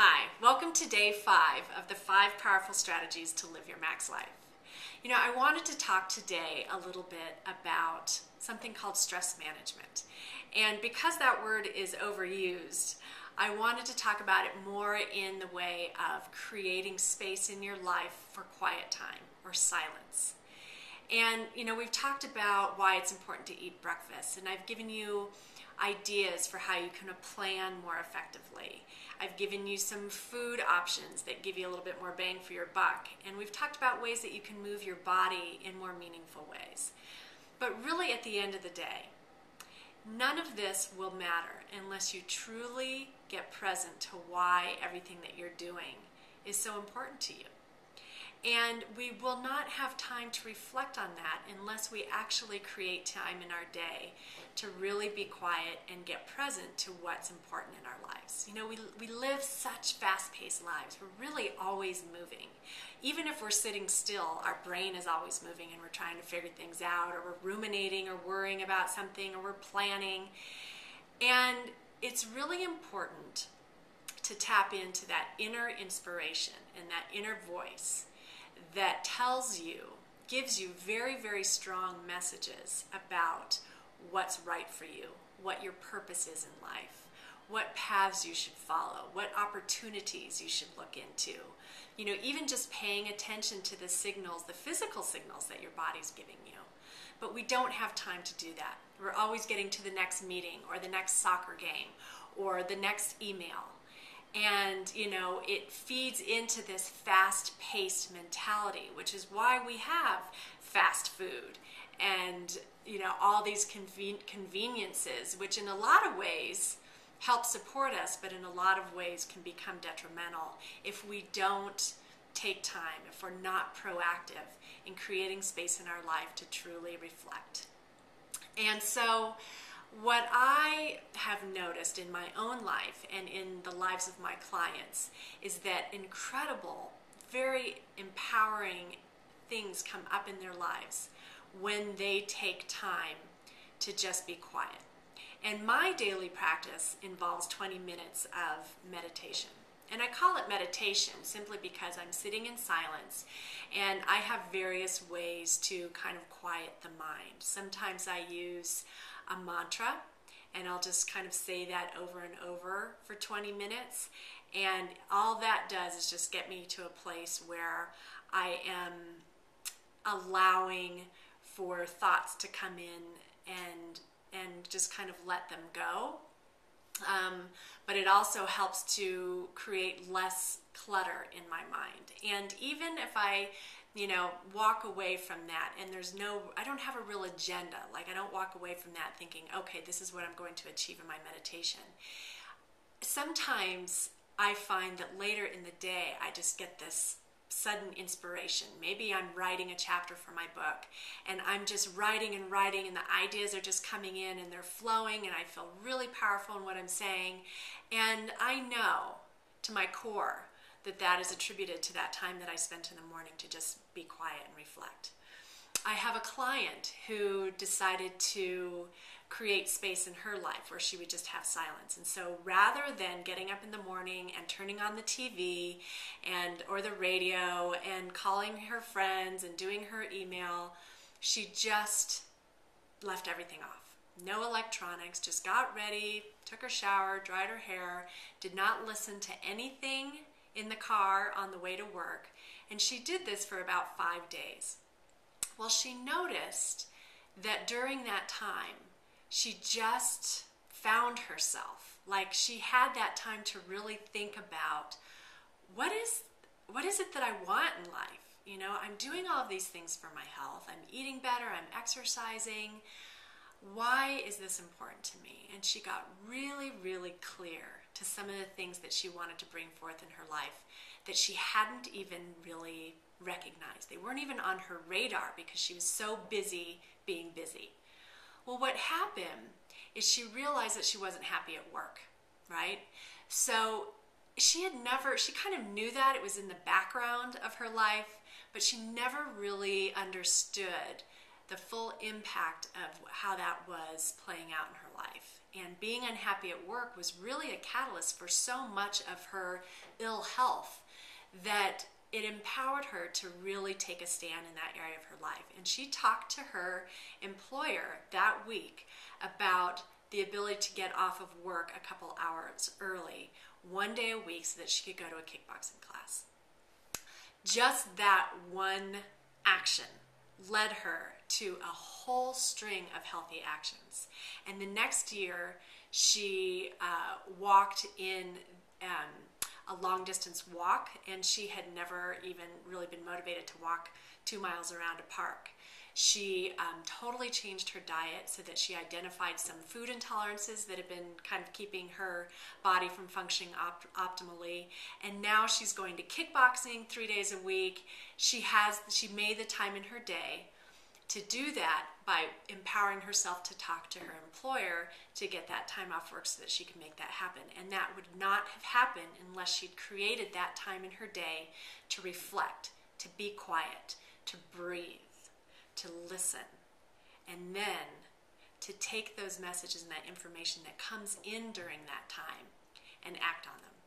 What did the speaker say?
Hi, welcome to day 5 of the 5 powerful strategies to live your max life. You know, I wanted to talk today a little bit about something called stress management. And because that word is overused, I wanted to talk about it more in the way of creating space in your life for quiet time or silence. And, you know, we've talked about why it's important to eat breakfast, and I've given you ideas for how you can plan more effectively. I've given you some food options that give you a little bit more bang for your buck, and we've talked about ways that you can move your body in more meaningful ways. But really, at the end of the day, none of this will matter unless you truly get present to why everything that you're doing is so important to you. And we will not have time to reflect on that unless we actually create time in our day to really be quiet and get present to what's important in our lives. You know, we live such fast-paced lives. We're really always moving. Even if we're sitting still, our brain is always moving and we're trying to figure things out, or we're ruminating or worrying about something, or we're planning. And it's really important to tap into that inner inspiration and that inner voice that tells you, gives you very, very strong messages about what's right for you, what your purpose is in life, what paths you should follow, what opportunities you should look into. You know, even just paying attention to the signals, the physical signals that your body's giving you. But we don't have time to do that. We're always getting to the next meeting or the next soccer game or the next email. And, you know, it feeds into this fast-paced mentality, which is why we have fast food and, you know, all these conveniences, which in a lot of ways help support us, but in a lot of ways can become detrimental if we don't take time, if we're not proactive in creating space in our life to truly reflect. And so what I have noticed in my own life and in the lives of my clients is that incredible, very empowering things come up in their lives when they take time to just be quiet. And my daily practice involves 20 minutes of meditation. And I call it meditation simply because I'm sitting in silence and I have various ways to kind of quiet the mind. Sometimes I use a mantra, and I'll just kind of say that over and over for 20 minutes. And all that does is just get me to a place where I am allowing for thoughts to come in and just kind of let them go. But it also helps to create less clutter in my mind. And even if I walk away from that and I don't have a real agenda, like I don't walk away from that thinking, okay, this is what I'm going to achieve in my meditation. Sometimes I find that later in the day, I just get this sudden inspiration. Maybe I'm writing a chapter for my book and I'm just writing and writing and the ideas are just coming in and they're flowing and I feel really powerful in what I'm saying. And I know to my core that is attributed to that time that I spent in the morning to just be quiet and reflect. I have a client who decided to create space in her life where she would just have silence. And so rather than getting up in the morning and turning on the TV or the radio and calling her friends and doing her email, she just left everything off. No electronics, just got ready, took her shower, dried her hair, did not listen to anything in the car on the way to work, and she did this for about 5 days. Well, she noticed that during that time, she just found herself, like she had that time to really think about what is it that I want in life? You know, I'm doing all of these things for my health. I'm eating better, I'm exercising. Why is this important to me? And she got really, really clear to some of the things that she wanted to bring forth in her life that she hadn't even really recognized. They weren't even on her radar because she was so busy being busy. Well, what happened is she realized that she wasn't happy at work, right? So she kind of knew that it was in the background of her life, but she never really understood the full impact of how that was playing out in her life. and being unhappy at work was really a catalyst for so much of her ill health that it empowered her to really take a stand in that area of her life. And she talked to her employer that week about the ability to get off of work a couple hours early, one day a week, so that she could go to a kickboxing class. Just that one action led her to a whole string of healthy actions. And the next year, she walked in a long distance walk, and she had never even really been motivated to walk 2 miles around a park. She totally changed her diet so that she identified some food intolerances that had been kind of keeping her body from functioning optimally. And now she's going to kickboxing 3 days a week. She made the time in her day to do that by empowering herself to talk to her employer to get that time off work so that she could make that happen. And that would not have happened unless she'd created that time in her day to reflect, to be quiet, to breathe, to listen, and then to take those messages and that information that comes in during that time and act on them.